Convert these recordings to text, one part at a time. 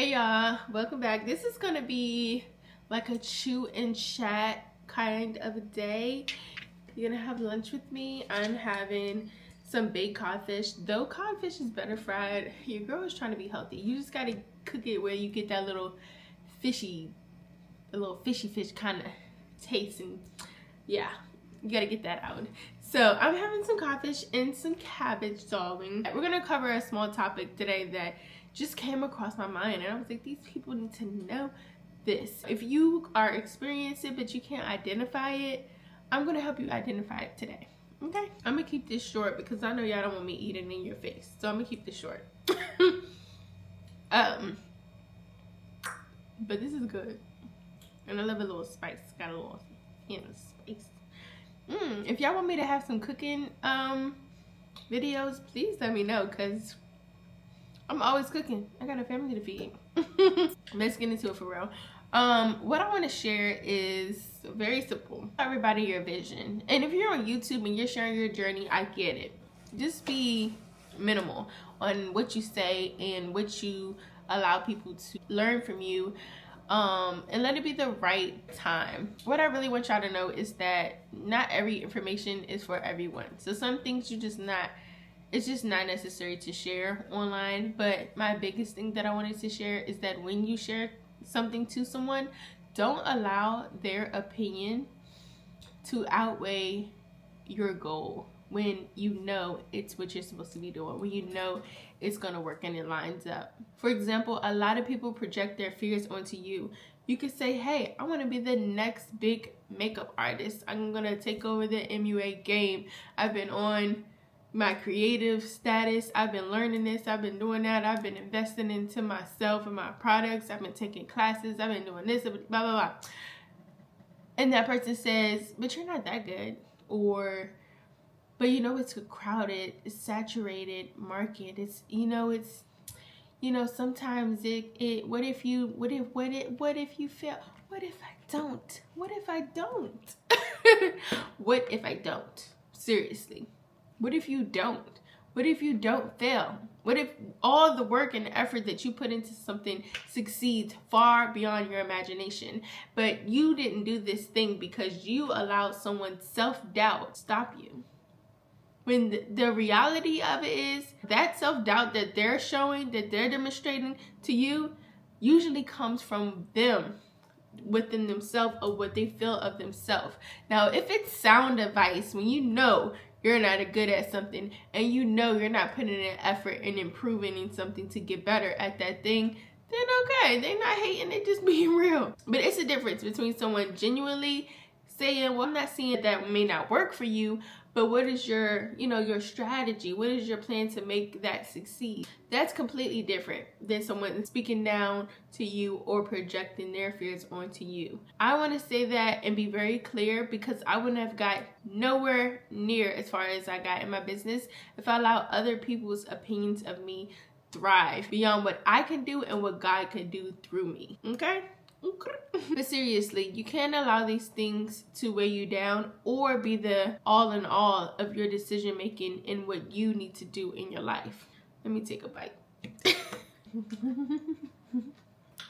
Hey y'all, welcome back. This is gonna be like a chew and chat kind of a day. You're gonna have lunch with me. I'm having some baked codfish. Though codfish is better fried, your girl is trying to be healthy. You just gotta cook it where you get that little fishy fish kind of taste, and yeah, you gotta get that out. So I'm having some codfish and some cabbage, darling. We're gonna cover a small topic today that just came across my mind, and I was like, these people need to know this. If you are experiencing it but you can't identify it, I'm gonna help you identify it today. Okay, I'm gonna keep this short because I know y'all don't want me eating in your face, so I'm gonna keep this short. But this is good, and I love a little spice. Got a little spice. If y'all want me to have some cooking videos, please let me know, because I'm always cooking. I got a family to feed. Let's get into it for real. What I want to share is very simple. Everybody your vision. And if you're on YouTube and you're sharing your journey, I get it. Just be minimal on what you say and what you allow people to learn from you. And let it be the right time. What I really want y'all to know is that not every information is for everyone. So some things it's just not necessary to share online. But my biggest thing that I wanted to share is that when you share something to someone, don't allow their opinion to outweigh your goal when you know it's what you're supposed to be doing, when you know it's gonna work and it lines up. For example, a lot of people project their fears onto you. You could say, hey, I want to be the next big makeup artist. I'm gonna take over the MUA game. I've been on my creative status. I've been learning this. I've been doing that. I've been investing into myself and my products. I've been taking classes. I've been doing this, blah, blah, blah. And that person says, but you're not that good. Or, but you know, it's a crowded, it's saturated market. It's, sometimes what if you fail? What if I don't? What if I don't? What if I don't? Seriously. What if you don't? What if you don't fail? What if all the work and effort that you put into something succeeds far beyond your imagination, but you didn't do this thing because you allowed someone's self-doubt stop you? When the reality of it is that self-doubt that they're showing, that they're demonstrating to you, usually comes from them within themselves, of what they feel of themselves. Now, if it's sound advice, when you know you're not good at something and you know you're not putting in effort and improving in something to get better at that thing, then okay, they're not hating, they're just being real. But it's a difference between someone genuinely saying, well, I'm not seeing that may not work for you, but what is your strategy? What is your plan to make that succeed? That's completely different than someone speaking down to you or projecting their fears onto you. I want to say that and be very clear, because I wouldn't have got nowhere near as far as I got in my business if I allowed other people's opinions of me thrive beyond what I can do and what God can do through me. Okay? But seriously, you can't allow these things to weigh you down or be the all in all of your decision making in what you need to do in your life. Let me take a bite.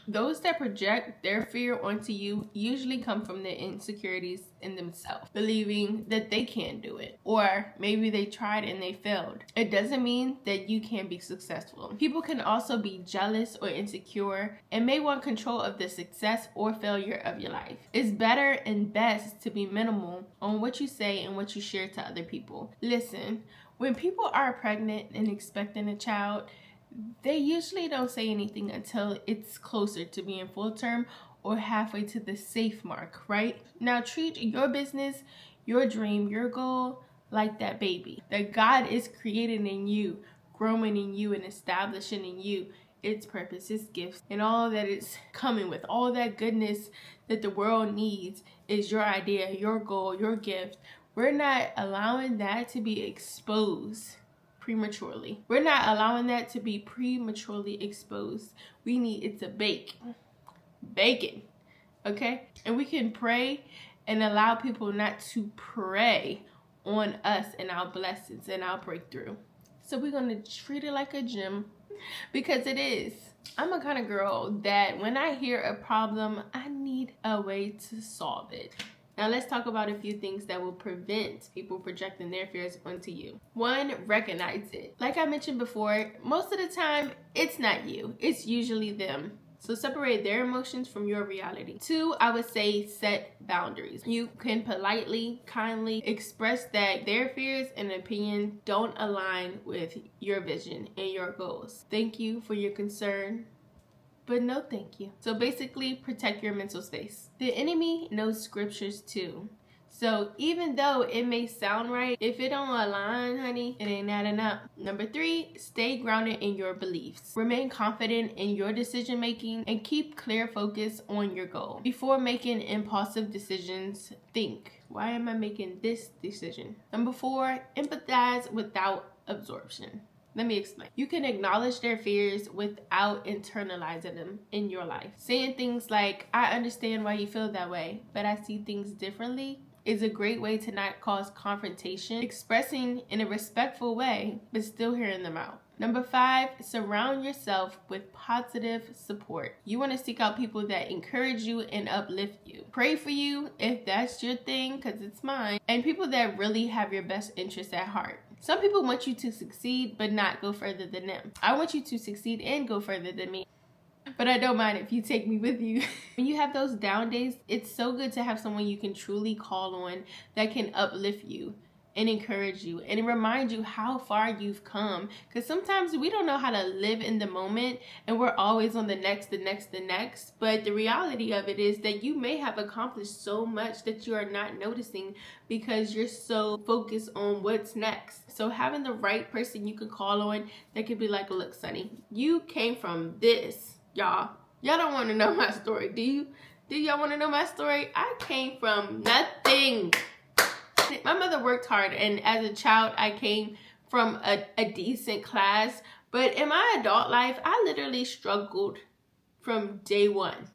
Those that project their fear onto you usually come from their insecurities in themselves, believing that they can't do it, or maybe they tried and they failed. It doesn't mean that you can't be successful. People can also be jealous or insecure and may want control of the success or failure of your life. It's better and best to be minimal on what you say and what you share to other people. Listen, when people are pregnant and expecting a child, they usually don't say anything until it's closer to being full term or halfway to the safe mark, right? Now treat your business, your dream, your goal like that baby that God is creating in you, growing in you, and establishing in you its purpose, its gifts, and all that it's coming with. All that goodness that the world needs is your idea, your goal, your gift. We're not allowing that to be exposed prematurely. We're not allowing that to be prematurely exposed. We need it to bacon, okay? And we can pray and allow people not to prey on us and our blessings and our breakthrough. So we're going to treat it like a gym. Because it is. I'm a kind of girl that when I hear a problem, I need a way to solve it. Now let's talk about a few things that will prevent people projecting their fears onto you. 1, recognize it. Like I mentioned before, most of the time, it's not you. It's usually them. So separate their emotions from your reality. 2, I would say set boundaries. You can politely, kindly express that their fears and opinion don't align with your vision and your goals. Thank you for your concern, but no thank you. So basically, protect your mental space. The enemy knows scriptures too. So even though it may sound right, if it don't align, honey, it ain't adding up. Number 3, stay grounded in your beliefs. Remain confident in your decision making and keep clear focus on your goal. Before making impulsive decisions, think, why am I making this decision? Number 4, empathize without absorption. Let me explain. You can acknowledge their fears without internalizing them in your life. Saying things like, I understand why you feel that way, but I see things differently, is a great way to not cause confrontation. Expressing in a respectful way, but still hearing them out. Number 5, surround yourself with positive support. You want to seek out people that encourage you and uplift you. Pray for you if that's your thing, because it's mine. And people that really have your best interests at heart. Some people want you to succeed, but not go further than them. I want you to succeed and go further than me. But I don't mind if you take me with you. When you have those down days, it's so good to have someone you can truly call on that can uplift you and encourage you and remind you how far you've come. Because sometimes we don't know how to live in the moment and we're always on the next. But the reality of it is that you may have accomplished so much that you are not noticing because you're so focused on what's next. So having the right person you can call on that could be like, look, Sonny, you came from this. Y'all don't want to know my story, do you? Do y'all want to know my story? I came from nothing. My mother worked hard, and as a child, I came from a decent class. But in my adult life, I literally struggled from day one.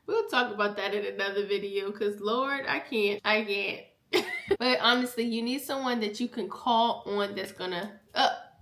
We'll talk about that in another video, because Lord, I can't. But honestly, you need someone that you can call on that's gonna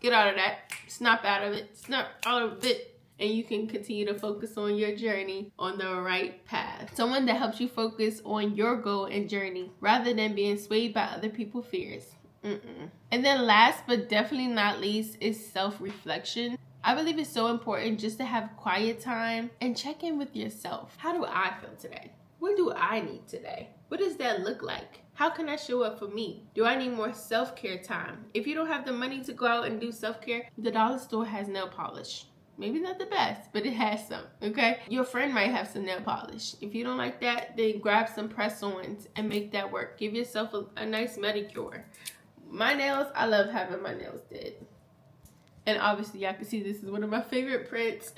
get out of that, snap out of it. And you can continue to focus on your journey on the right path. Someone that helps you focus on your goal and journey rather than being swayed by other people's fears. And then last but definitely not least is self-reflection. I believe it's so important just to have quiet time and check in with yourself. How do I feel today? What do I need today? What does that look like? How can I show up for me? Do I need more self-care time? If you don't have the money to go out and do self-care, the dollar store has nail polish. Maybe not the best, but it has some, okay? Your friend might have some nail polish. If you don't like that, then grab some press-ons and make that work. Give yourself a nice manicure. My nails, I love having my nails did. And obviously, y'all can see this is one of my favorite prints.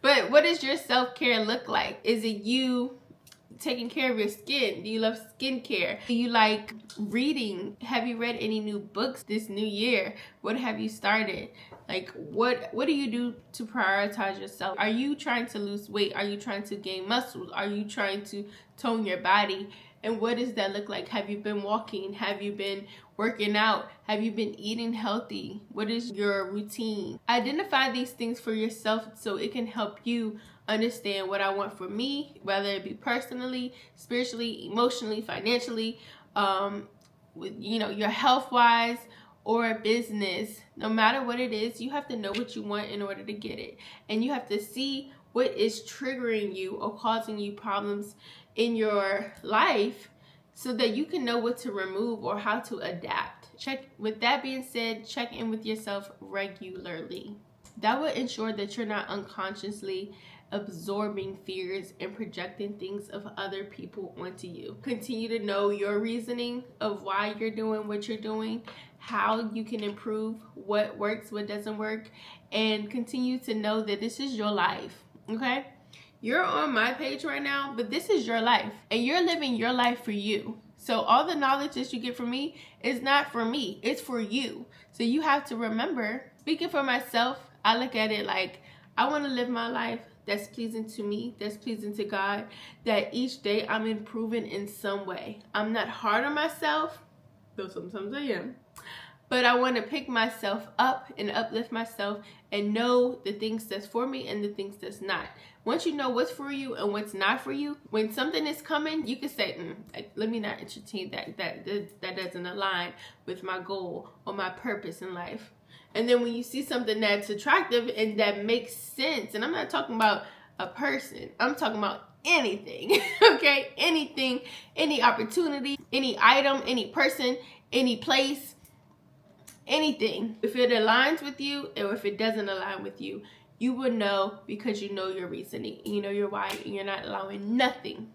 But what does your self-care look like? Is it you taking care of your skin? Do you love skincare? Do you like reading? Have you read any new books this new year? What have you started? Like, what do you do to prioritize yourself? Are you trying to lose weight? Are you trying to gain muscles? Are you trying to tone your body? And what does that look like? Have you been walking? Have you been working out? Have you been eating healthy? What is your routine? Identify these things for yourself so it can help you understand what I want for me, whether it be personally, spiritually, emotionally, financially, your health-wise, or business. No matter what it is, you have to know what you want in order to get it. And you have to see what is triggering you or causing you problems in your life so that you can know what to remove or how to adapt. With that being said, check in with yourself regularly. That will ensure that you're not unconsciously absorbing fears and projecting things of other people onto you. Continue to know your reasoning of why you're doing what you're doing, how you can improve, what works, what doesn't work, and continue to know that this is your life, okay? You're on my page right now, but this is your life, and you're living your life for you. So all the knowledge that you get from me is not for me, it's for you. So you have to remember, speaking for myself, I look at it like, I want to live my life that's pleasing to me, that's pleasing to God, that each day I'm improving in some way. I'm not hard on myself, though sometimes I am. but I want to pick myself up and uplift myself and know the things that's for me and the things that's not. Once you know what's for you and what's not for you, when something is coming, you can say, let me not entertain that doesn't align with my goal or my purpose in life. And then when you see something that's attractive and that makes sense, and I'm not talking about a person, I'm talking about anything, okay? Anything, any opportunity, any item, any person, any place, anything. If it aligns with you or if it doesn't align with you, you will know, because you know your reasoning, you know your why, and you're not allowing nothing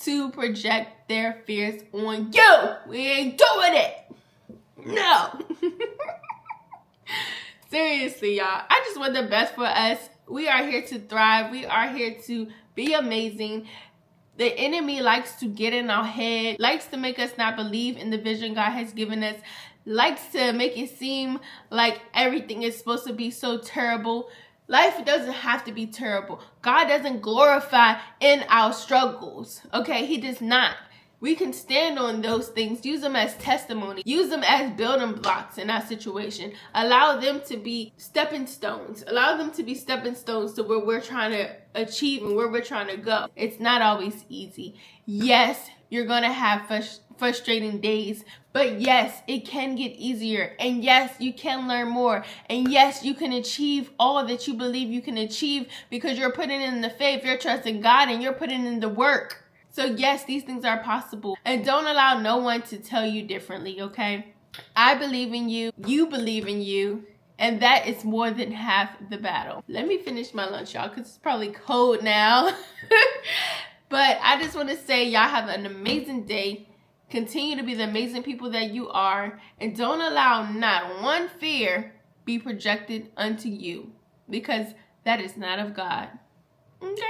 to project their fears on you. We ain't doing it. No. Seriously, y'all. I just want the best for us. We are here to thrive. We are here to be amazing. The enemy likes to get in our head, likes to make us not believe in the vision God has given us, likes to make it seem like everything is supposed to be so terrible. Life doesn't have to be terrible. God doesn't glorify in our struggles, okay? He does not. We can stand on those things, use them as testimony, use them as building blocks in our situation. Allow them to be stepping stones. Allow them to be stepping stones to where we're trying to achieve and where we're trying to go. It's not always easy. Yes, you're going to have frustrating days, but yes, it can get easier. And yes, you can learn more. And yes, you can achieve all that you believe you can achieve because you're putting in the faith, you're trusting God, and you're putting in the work. So yes, these things are possible. And don't allow no one to tell you differently, okay? I believe in you. You believe in you. And that is more than half the battle. Let me finish my lunch, y'all, because it's probably cold now. But I just want to say y'all have an amazing day. Continue to be the amazing people that you are. And don't allow not one fear be projected unto you, because that is not of God. Okay?